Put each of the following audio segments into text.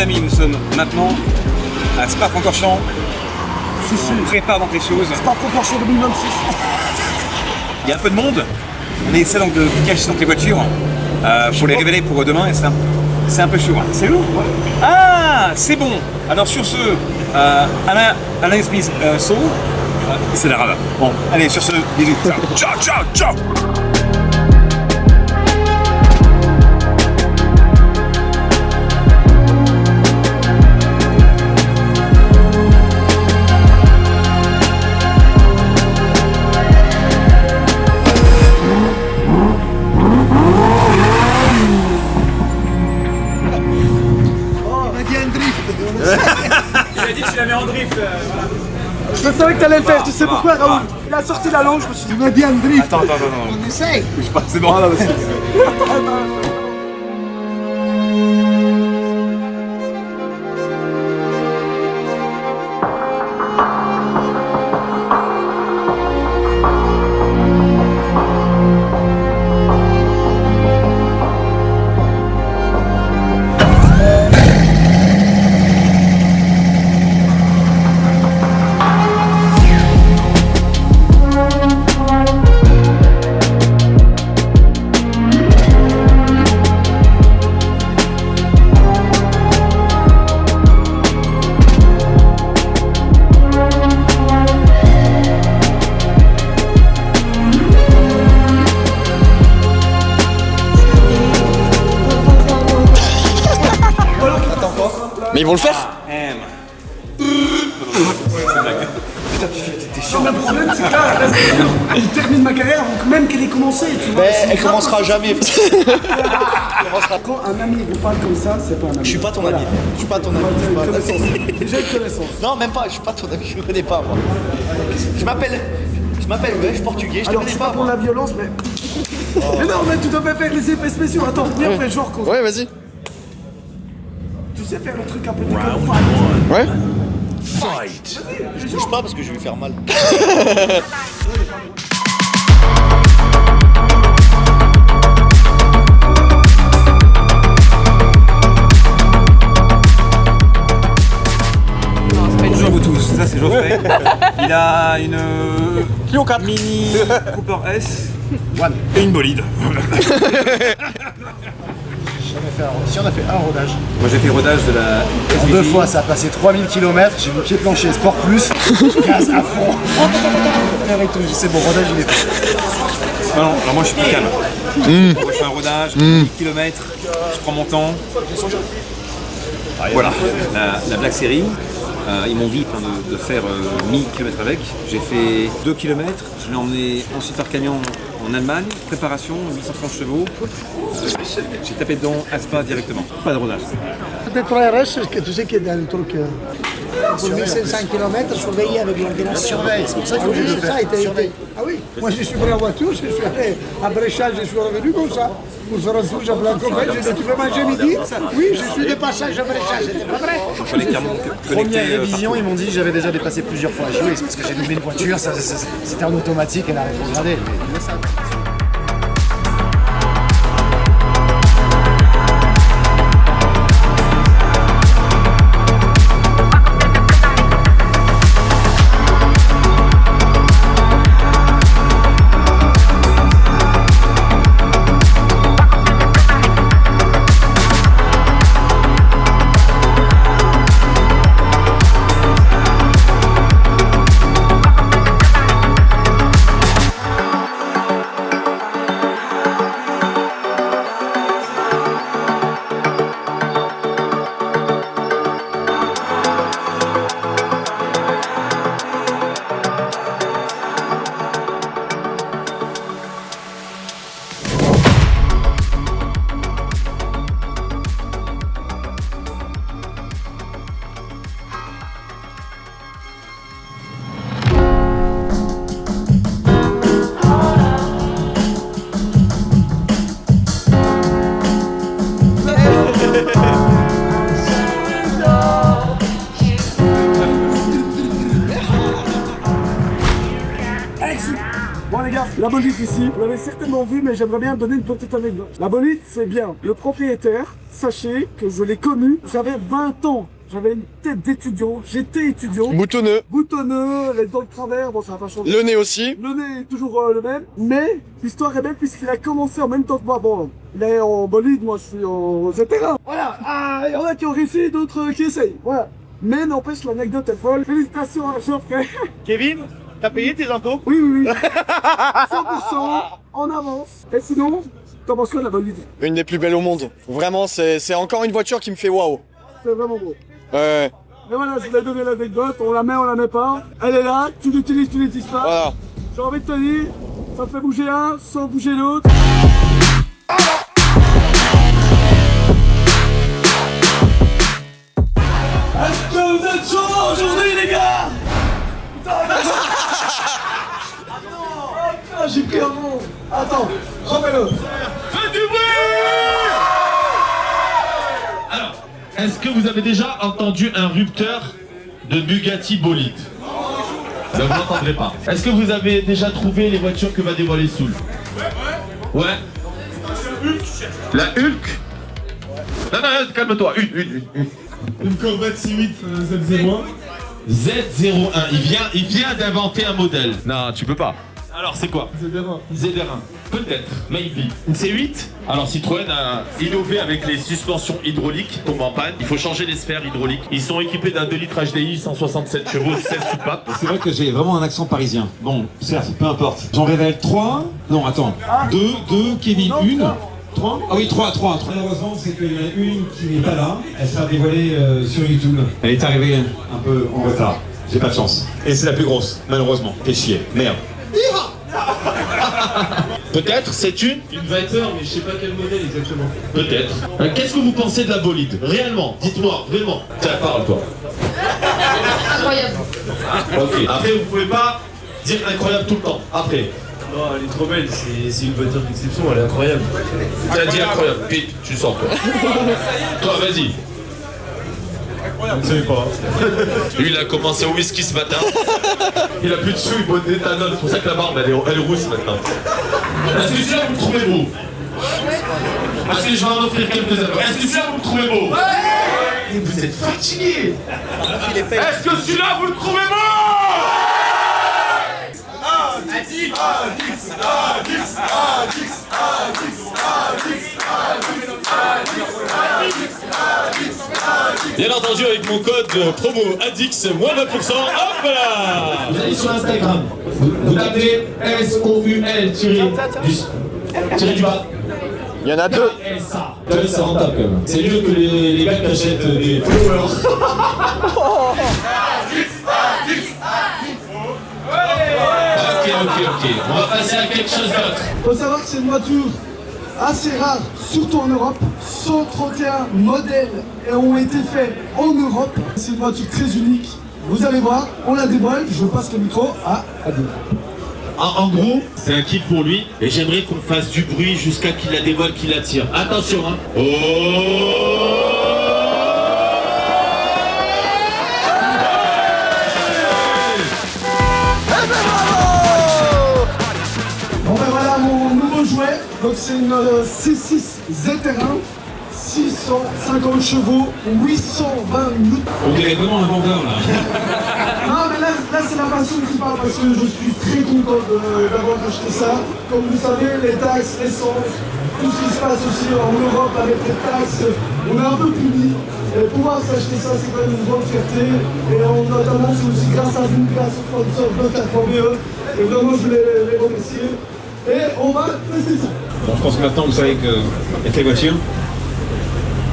amis, nous sommes maintenant à Spa-Francorchamps. On prépare donc les choses. Spa-Francorchamps 2026. Il y a un peu de monde. On essaie donc de cacher donc les voitures pour les révéler pour demain et c'est un peu chaud. C'est lourd. Ah, c'est bon. Alors sur ce, Alain Smith Soul, c'est la rave. Bon, allez, sur ce, bisous. Ciao, ciao, ciao. Il a dit que tu la mets en drift. Voilà. Je savais que t'allais le faire, tu sais pourquoi Raoul? Il a sorti la langue, je me suis dit, on a bien le drift. Attends. On essaye. C'est bon. Voilà, vas-y. Mais ils vont le faire. Putain, t'es chiant. Le problème, c'est que là, il termine ma carrière avant même qu'elle ait commencé. Tu vois, Mais elle commencera jamais. Quand un ami vous parle comme ça, c'est pas un ami. Je suis pas ton ami. Je suis pas ton ami. J'ai une connaissance. Non, même pas. Je suis pas ton ami. Je ne connais pas moi. Je m'appelle belge, portugais. Je te Alors, connais c'est pas pas pour moi. la violence, mais. Mais non, mais tu devais faire les effets spéciaux. Attends, viens, on fait genre qu'on. Ouais, vas-y. Tu sais faire le truc un peu décalé. Ouais. Je touche pas parce que je vais faire mal. Bonjour à vous tous, ça c'est Geoffrey. Il a une Clio 4 Mini Cooper S et une bolide. Si on a fait un rodage. Moi j'ai fait le rodage de la En 2 fois, ça a passé 3000 km, j'ai mis pied plancher, sport plus, gaz à fond. C'est bon, rodage il est fait. Non, alors moi je suis plus calme. Moi je fais un rodage, 10 km, je prends mon temps. Voilà, la Black Series, ils m'ont dit de faire 1000 km avec. J'ai fait 2 km, je l'ai emmené ensuite par camion en Allemagne, préparation, 830 chevaux. J'ai tapé dedans à Spa directement, pas de rodage. De 3RS, que tu sais qu'il y a un truc pour 1500 km surveillé avec l'ordinateur. Surveille, c'est pour ça que j'ai c'est ça, Ah oui, moi je suis pris en voiture, je suis allé à Bréchal, je suis revenu comme ça. Pour faire un tour, j'ai appelé un copain, j'ai dit tu veux manger midi? Oui, je suis de passage à Bréchal, c'était pas vrai. Il fallait clairement connecter. Première révision, ils m'ont dit que j'avais déjà dépassé plusieurs fois. J'ai dit oui, c'est parce que j'ai doublé une voiture, c'était en automatique, elle a rétrogradé. Mais ça. La bolide ici, vous l'avez certainement vu, mais j'aimerais bien donner une petite anecdote. La bolide, c'est bien. Le propriétaire, sachez que je l'ai connu, j'avais 20 ans. J'avais une tête d'étudiant, j'étais étudiant. Boutonneux. Boutonneux, les dents de travers, bon ça va pas changer. Le nez aussi. Le nez est toujours le même, mais l'histoire est belle puisqu'il a commencé en même temps que moi. Bon, il est en bolide, moi je suis en ZR1. Voilà, il y en a qui ont réussi, d'autres qui essayent. Voilà. Mais n'empêche, l'anecdote est folle. Félicitations à Jean frère. Kevin, t'as payé tes impôts? Oui, oui, oui. 100% en avance. Et sinon, t'en penses quoi de la bolide? Une des plus belles au monde. Vraiment, c'est encore une voiture qui me fait waouh. C'est vraiment beau. Ouais. Mais voilà, je voulais donner l'anecdote, on la met pas. Elle est là, tu l'utilises, tu l'utilises pas. Voilà. J'ai envie de te dire, ça fait bouger un sans bouger l'autre. Est-ce que vous êtes chauds aujourd'hui les gars? Putain, non, j'ai pris un mot. Attends, remets-le. Faites du bruit! Alors, est-ce que vous avez déjà entendu un rupteur de Bugatti bolide? Ben, vous n'entendrez pas. Est-ce que vous avez déjà trouvé les voitures que va dévoiler Soul? Ouais. La Hulk? Non, calme-toi. Une Corvette C8 Z01. Z01. Il vient d'inventer un modèle. Non, tu peux pas. Alors, c'est quoi? ZR1. Peut-être, maybe. Une C8? Alors, Citroën a innové avec les suspensions hydrauliques tombent en panne. Il faut changer les sphères hydrauliques. Ils sont équipés d'un 2 litres HDI, 167 chevaux, 16 soupapes. C'est vrai que j'ai vraiment un accent parisien. Bon, certes, peu importe. J'en révèle 3. Non, attends. 2, Kevin, 1. 3? Ah oui, 3. Malheureusement, c'est qu'il y en a une qui n'est pas là. Elle sera dévoilée sur YouTube. Elle est arrivée un peu en retard. J'ai pas de chance. Et c'est la plus grosse, malheureusement. Fais chier. Merde. Peut-être, c'est une Viper, mais je sais pas quel modèle exactement. Peut-être. Qu'est-ce que vous pensez de la bolide? Réellement, dites-moi, vraiment. Tiens, parle-toi. Incroyable. Ok. Après, vous pouvez pas dire incroyable tout le temps. Après. Non, elle est trop belle, c'est une voiture d'exception, elle est incroyable. T'as dit incroyable. Pete, tu sors toi. Toi, vas-y. Je ne savais pas. Lui, il a commencé au whisky ce matin. Il a plus de sous, il boit de l'éthanol. C'est pour ça que la barbe, elle est rousse maintenant. Est-ce que celui-là, vous le trouvez beau? Parce que je vais en offrir quelques-uns. Est-ce que celui-là, vous le trouvez beau? Et vous êtes fatigué. Est-ce que celui-là, vous le trouvez beau? Bien entendu, avec mon code promo ADIX, moins 20%, hop là. Vous allez sur Instagram, vous tapez SOUL tiré du bas. Il y en a 2. C'est rentable quand même. C'est mieux que les gars qui achètent des followers. Ok. On va passer à quelque chose d'autre. Faut savoir que c'est une voiture assez rare, surtout en Europe. 131 modèles ont été faits en Europe. C'est une voiture très unique. Vous allez voir, on la dévoile. Je passe le micro à Adil. En gros, c'est un kiff pour lui. Et j'aimerais qu'on fasse du bruit jusqu'à qu'il la dévoile, qu'il la tire. Attention, hein. Oh! Bon ben voilà mon nouveau jouet, donc c'est une 6.6 ZR1, 650 chevaux, 820 newtons. On dirait vraiment un vendeur là. Non mais là c'est la passion qui parle parce que je suis très content d'avoir acheté ça. Comme vous savez, les taxes, l'essence, tout ce qui se passe aussi en Europe avec les taxes, on est un peu puni. Et pouvoir s'acheter ça, c'est quand même une grande fierté. Et notamment, c'est aussi grâce à vous, grâce au sponsor Bloc4.be. Et vraiment, je voulais les remercier. Et on va tester ça. Bon, je pense que maintenant vous savez que avec les voitures,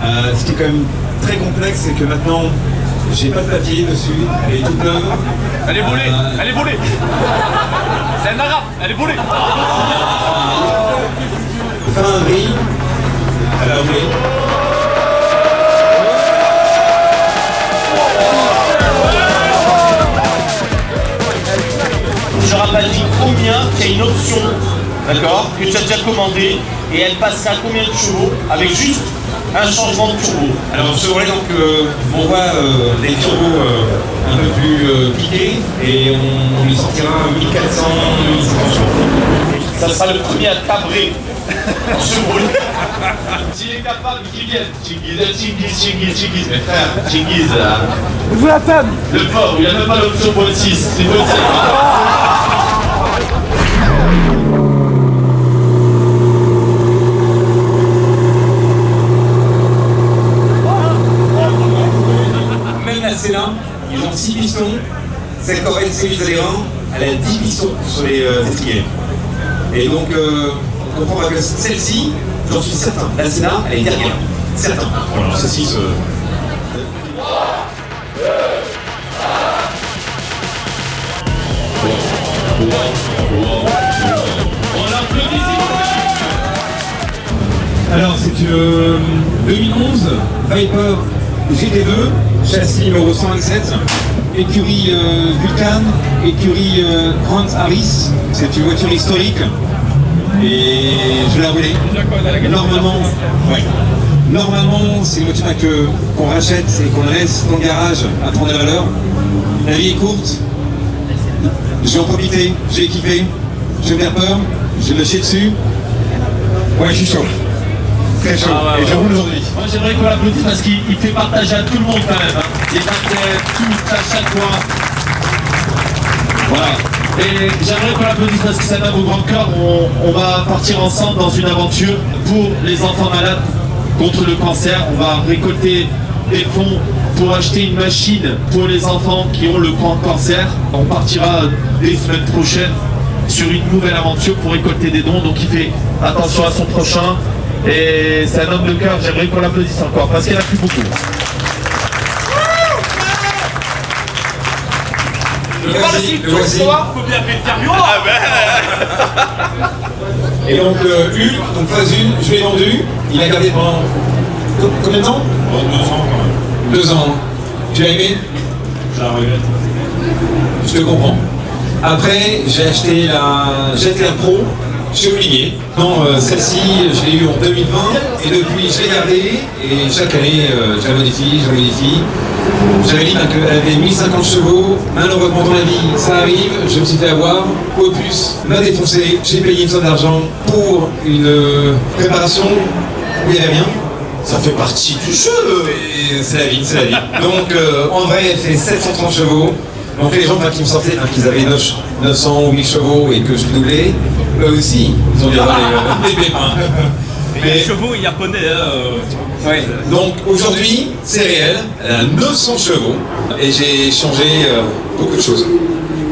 ce qui est quand même très complexe, c'est que maintenant j'ai pas de papier dessus, elle est toute neuve. Elle est volée, elle est volée. C'est un arabe, elle est volée. Fin avril, elle a roulé. Je rappelle combien qu'il y a une option, d'accord, que tu as déjà commandée et elle passera à combien de chevaux avec juste un changement de turbo. Alors ce volet donc on voit des turbos un peu plus piqués et on lui sortira 1400, 1500 chevaux. ça sera le premier à cabrer en chevaux. S'il est capable, qu'il vienne. Chingiz, mes frères. Chingiz, le pauvre, il a même pas l'option pour le 6. C'est pour le 7. Celle-là, ils ont 6 pistons. Cette corvette C801, elle a 10 pistons sur les étriers. Et donc, on comprend que celle-ci, j'en suis certain, la Sénat, elle est derrière. Certain. Voilà, celle-ci se... Alors, c'est une 2011 Viper GT2, châssis numéro 127, écurie Vulcan, écurie Grant Harris. C'est une voiture historique et je l'ai roulée. Normalement, c'est une voiture qu'on rachète et qu'on laisse dans le garage à prendre la valeur. La vie est courte, j'ai en profité, j'ai kiffé, je vais faire peur, je vais lâcher dessus. Ouais, je suis chaud. Très chaud. Et je roule aujourd'hui. Moi j'aimerais qu'on l'applaudisse parce qu'il fait partager à tout le monde quand même. Hein. Les athlètes, tout, à chaque fois. Voilà. Et j'aimerais qu'on l'applaudisse parce que c'est un homme au grand cœur. On va partir ensemble dans une aventure pour les enfants malades contre le cancer. On va récolter des fonds pour acheter une machine pour les enfants qui ont le cancer. On partira les semaines prochaines sur une nouvelle aventure pour récolter des dons. Donc il fait attention à son prochain. Et c'est un homme de cœur, j'aimerais qu'on l'applaudisse encore, parce qu'il n'y en a plus beaucoup. Le voici. Faut bien appeler le carburant. Et donc, donc phase 1, je l'ai vendu. Il a gardé pendant combien de temps? 2 ans quand même. 2 ans. Tu l'as aimé? J'ai arrivé. Je te comprends. Après, j'ai acheté la GTR Pro. J'ai oublié. Non, celle-ci, je l'ai eue en 2020 et depuis, je l'ai gardée et chaque année, je la modifie. J'avais dit qu'elle avait 1050 chevaux. Malheureusement, dans la vie, ça arrive. Je me suis fait avoir. Opus m'a défoncé. J'ai payé une somme d'argent pour une préparation où il n'y avait rien. Ça fait partie du jeu et c'est la vie, c'est la vie. Donc, en vrai, elle fait 730 chevaux. Donc les gens qui me sortaient, qu'ils avaient 900 ou 1000 chevaux et que je doublais, eux aussi, ils ont dû avoir les pépins. Les chevaux japonais. Ouais. Donc aujourd'hui, c'est réel, elle a 900 chevaux et j'ai changé beaucoup de choses.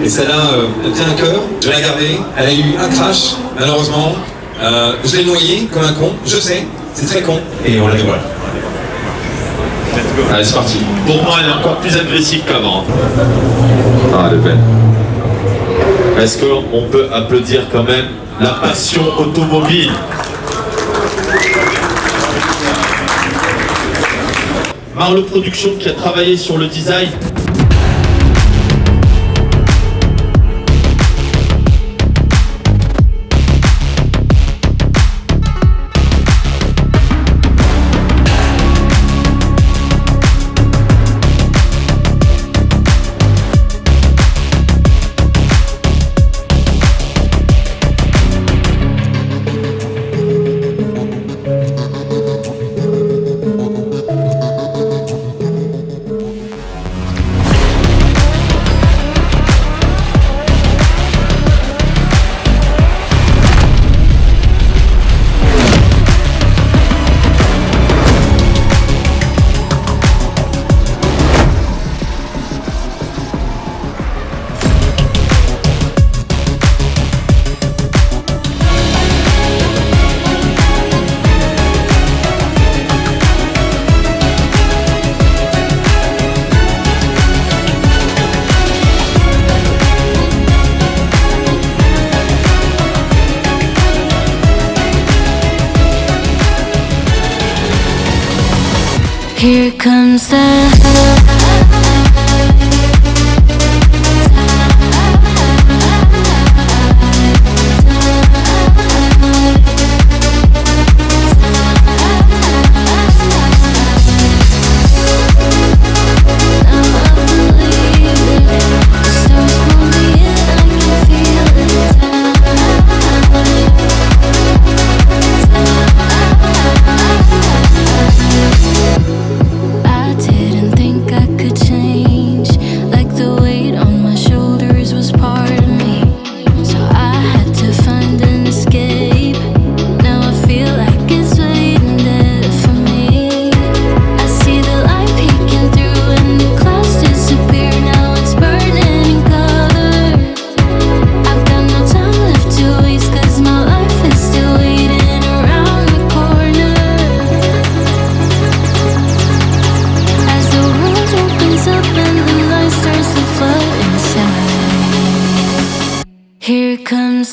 Et celle-là, elle tient à cœur, je l'ai gardée, elle a eu un crash, malheureusement. Je l'ai noyée comme un con, je sais, c'est très con, et on la dévoile. Allez, c'est parti. Pour moi, elle est encore plus agressive qu'avant. Ah, elle est belle. Est-ce qu'on peut applaudir quand même la passion automobile? Marlo Production qui a travaillé sur le design. Here comes the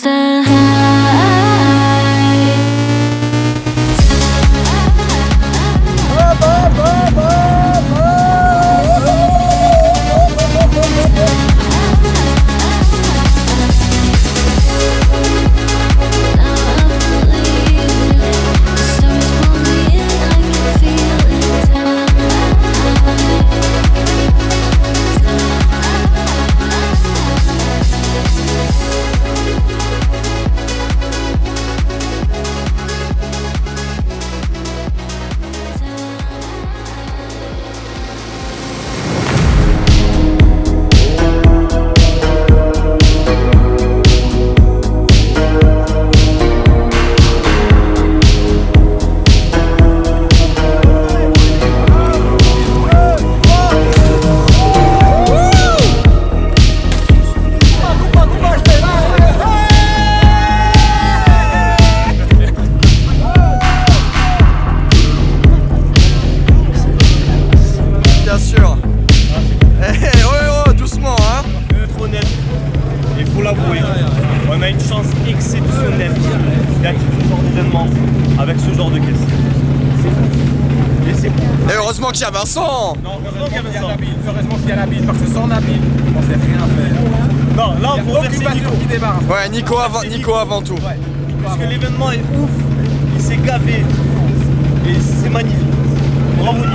the high. Bien sûr. Doucement, hein. Trop net. Il faut l'avouer, on a une chance exceptionnelle d'être ce genre d'événement avec ce genre de caisse. Et heureusement qu'il y a Vincent. Non, heureusement qu'il y a Nabil. Heureusement qu'il y a Nabil, parce que sans Nabil, on sait rien faire. Non, là on faut remercier Nico. Qui démarre. Ouais, Nico avant tout. Ouais. Parce que l'événement est ouf, il s'est gavé. Et c'est magnifique. Bravo Nico.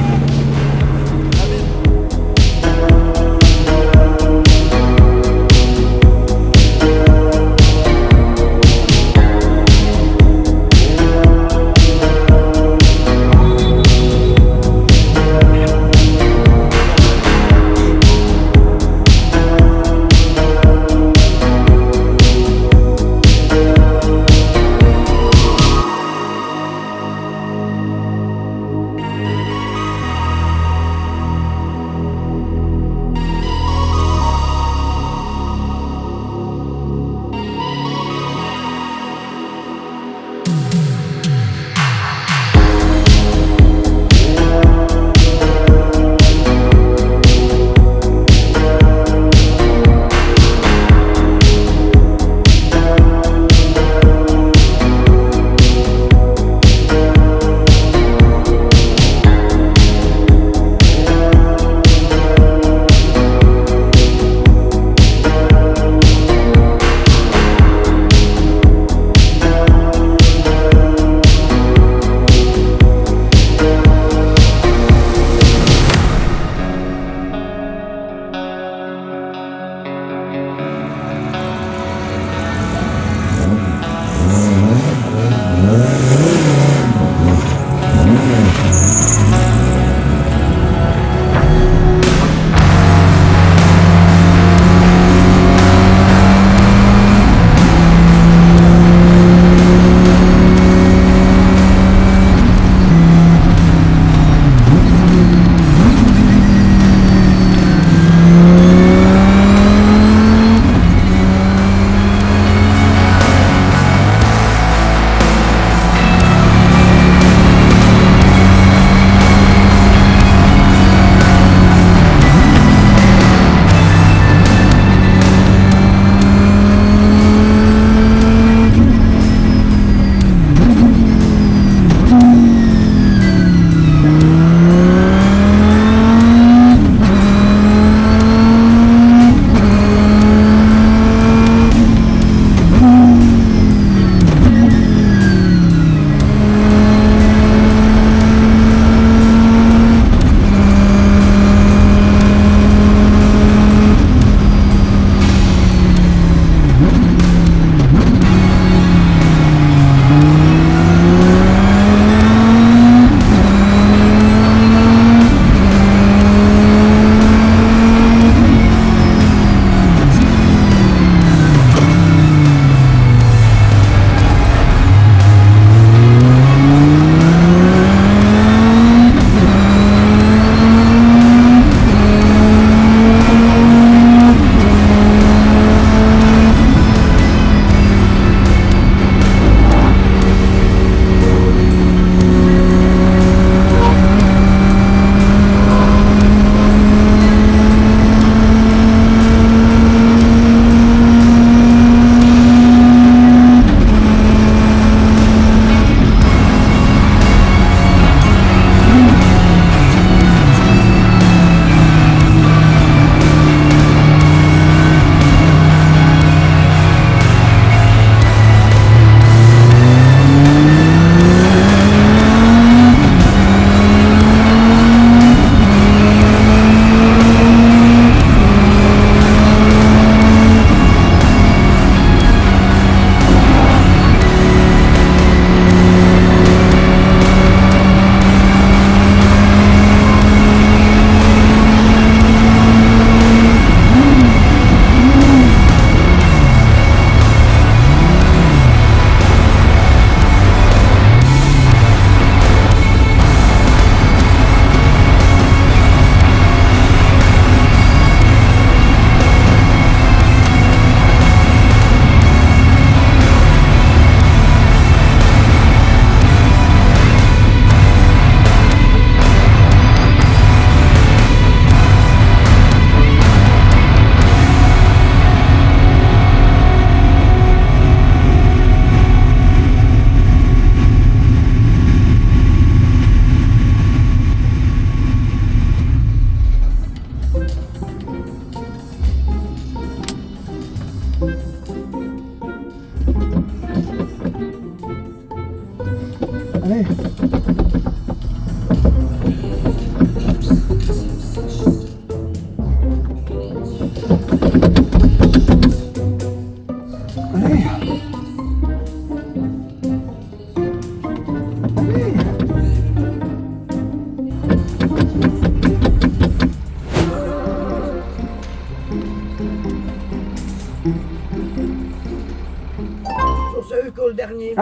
Le dernier.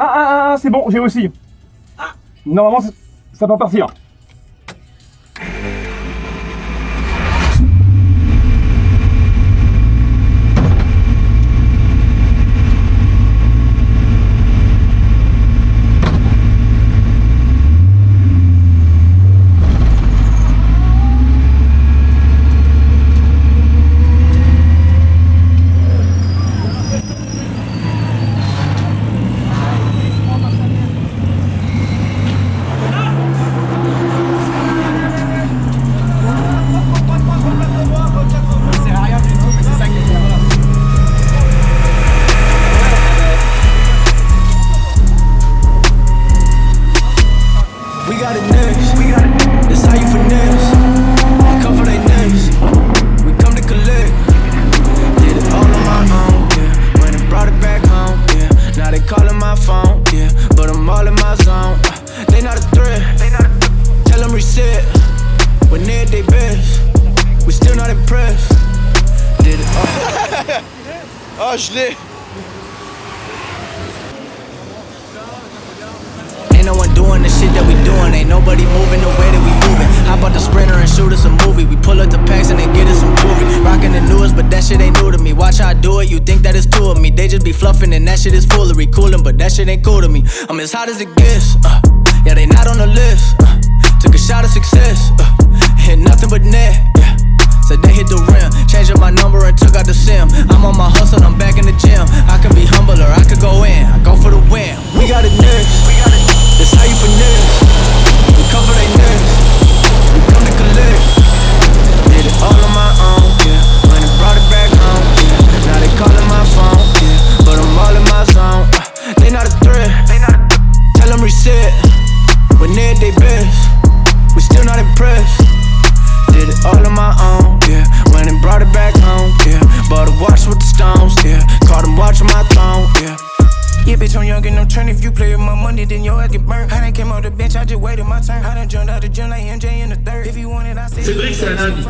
C'est bon, j'ai aussi. Normalement, ça peut partir. Ah, je l'ai. Ain't no one doing the shit that we doing. Ain't nobody moving the way that we moving. Hop out the Sprinter and shoot us a movie. We pull up the packs and then get us some jewelry. Rockin' the newest, but that shit ain't new to me. Watch how I do it, you think that it's two of me. They just be fluffing and that shit is foolery. Coolin', but that shit ain't cool to me. I'm as hot as it gets. Yeah, they not on the list. Took a shot of success. Hit nothing but net. Yeah. Said they hit the rim, changed up my number and took out the sim. I'm on my hustle, I'm back in the gym. I can be humble or I could go in, I go for the win. We got it next, that's how you finesse. We cover they necks, we come to collect. Did it all on my own, yeah. When it brought it back home, yeah. Now they calling my phone, yeah. But I'm all in my zone. They not a threat, tell them reset. When they at they best, we still not impressed. Did it all on my own, yeah. Went and brought it back home, yeah. Bought a watch with the stones, yeah. Caught them watching my throne, yeah. Yeah, bitch, I'm young and I'm turning. If you play with my money, then your ass get burnt. I done came off the bench, I just waited my turn. I done jumped out the gym like MJ in the third. If you want it, I say. Cédric, c'est un ami.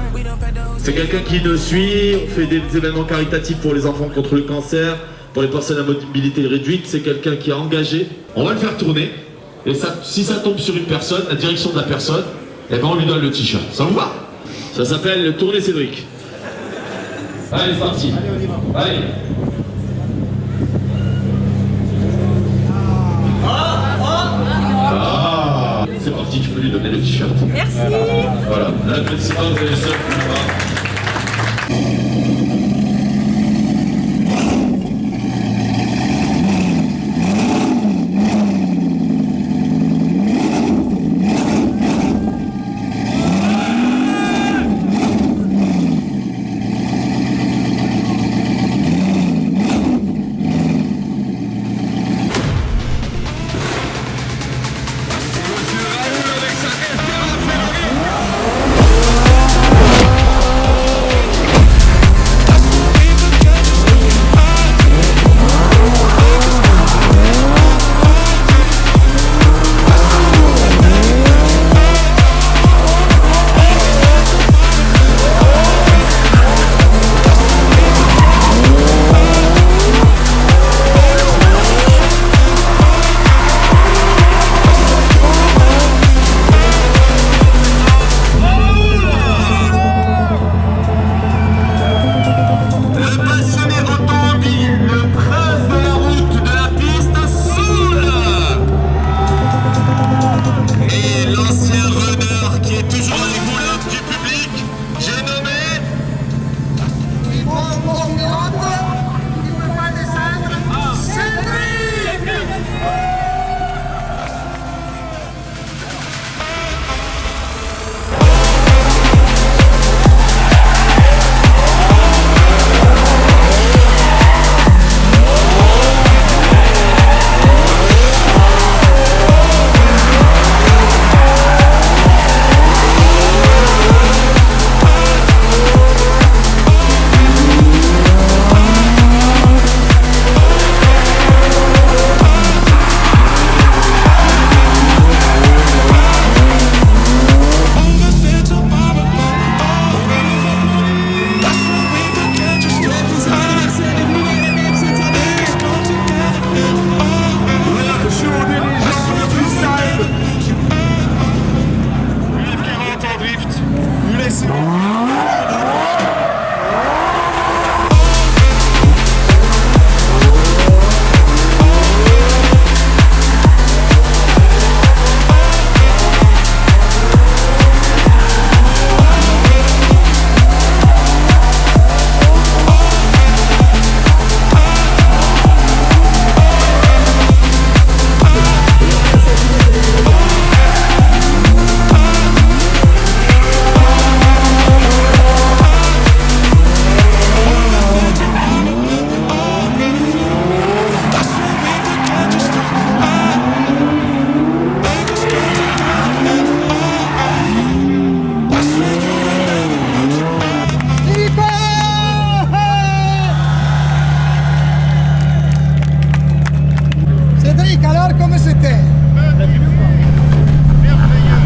C'est quelqu'un qui nous suit. On fait des événements caritatifs pour les enfants contre le cancer, pour les personnes à mobilité réduite. C'est quelqu'un qui est engagé. On va le faire tourner. Et ça, si ça tombe sur une personne, la direction de la personne, eh ben on lui donne le t-shirt. Ça vous va? Ça s'appelle le tourner Cédric. Allez, c'est parti. Allez. Ah, c'est parti, tu peux lui donner le t-shirt. Merci. Voilà, là, le petit pas, vous avez seul.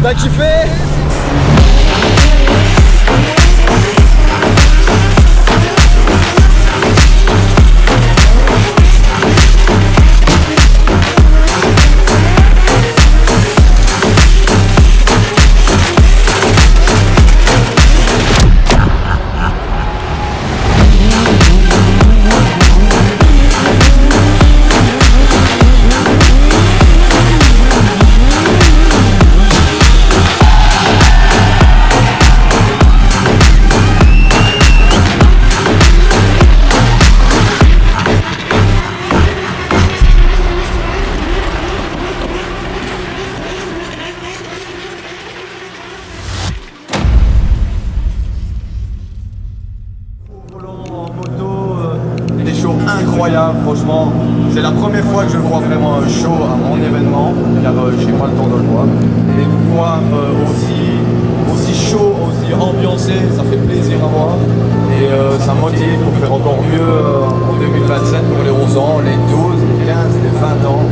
T'as kiffé? Incroyable, franchement. C'est la première fois que je vois vraiment un show à mon événement, car j'ai pas le temps de le voir. Et voir aussi chaud, aussi ambiancé, ça fait plaisir à voir. Et ça motive pour faire encore mieux en 2027 pour les 11 ans, les 12, les 15, les 20 ans.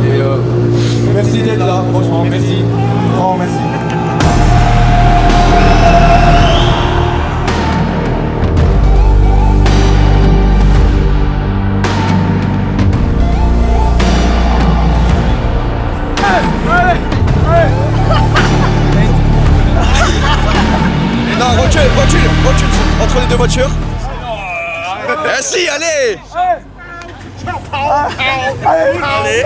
Et merci d'être là, franchement, merci. Grand merci. Non, recule entre les deux voitures. Eh si, allez. Allez.